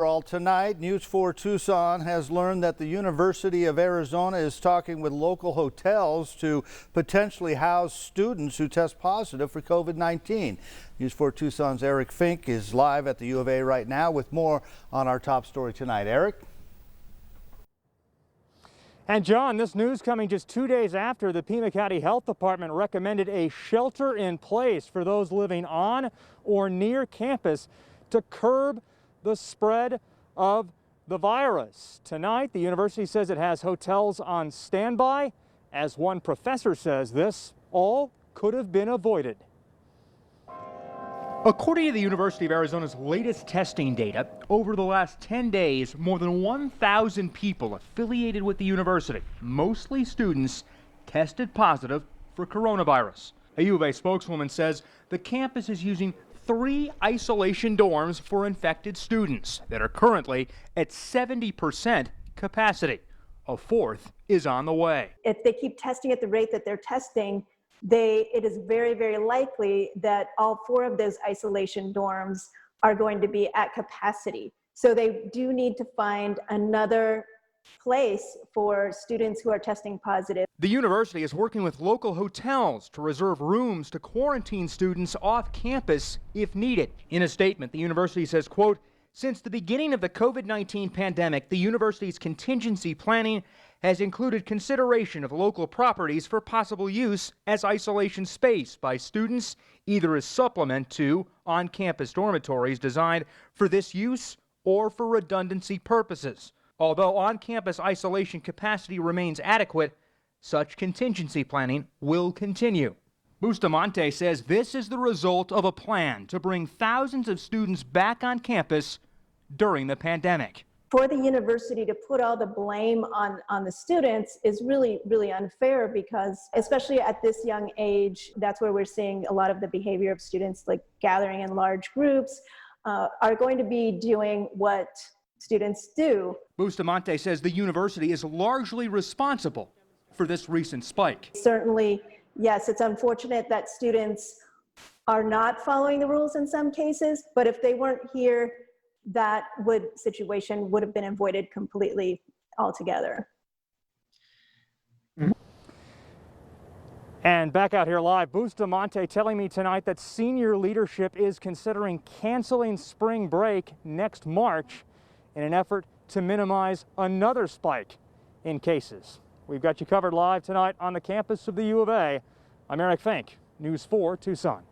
All tonight, News 4 Tucson has learned that the University of Arizona is talking with local hotels to potentially house students who test positive for COVID-19. News 4 Tucson's Eric Fink is live at the U of A right now with more on our top story tonight. Eric? And John, this news coming just 2 days after the Pima County Health Department recommended a shelter in place for those living on or near campus to curb the spread of the virus. Tonight, the university says it has hotels on standby. As one professor says, this all could have been avoided. According to the University of Arizona's latest testing data, over the last 10 days, more than 1,000 people affiliated with the university, mostly students, tested positive for coronavirus. A U of A spokeswoman says the campus is using 3 isolation dorms for infected students that are currently at 70% capacity. A 4th is on the way. If they keep testing at the rate that they're testing, it is very, very likely that all 4 of those isolation dorms are going to be at capacity. So they do need to find another place for students who are testing positive. The university is working with local hotels to reserve rooms to quarantine students off campus if needed. In a statement, the university says, quote, "Since the beginning of the COVID-19 pandemic, the university's contingency planning has included consideration of local properties for possible use as isolation space by students, either as supplement to on-campus dormitories designed for this use or for redundancy purposes. Although on-campus isolation capacity remains adequate, such contingency planning will continue." Bustamante says this is the result of a plan to bring thousands of students back on campus during the pandemic. For the university to put all the blame on the students is really, really unfair, because especially at this young age, that's where we're seeing a lot of the behavior of students, like gathering in large groups, are going to be doing what students do. Bustamante says the university is largely responsible for this recent spike. Certainly, yes, it's unfortunate that students are not following the rules in some cases, but if they weren't here, that situation would have been avoided completely altogether. And back out here live, Bustamante telling me tonight that senior leadership is considering canceling spring break next March in an effort to minimize another spike in cases. We've got you covered live tonight on the campus of the U of A. I'm Eric Fink, News 4 Tucson.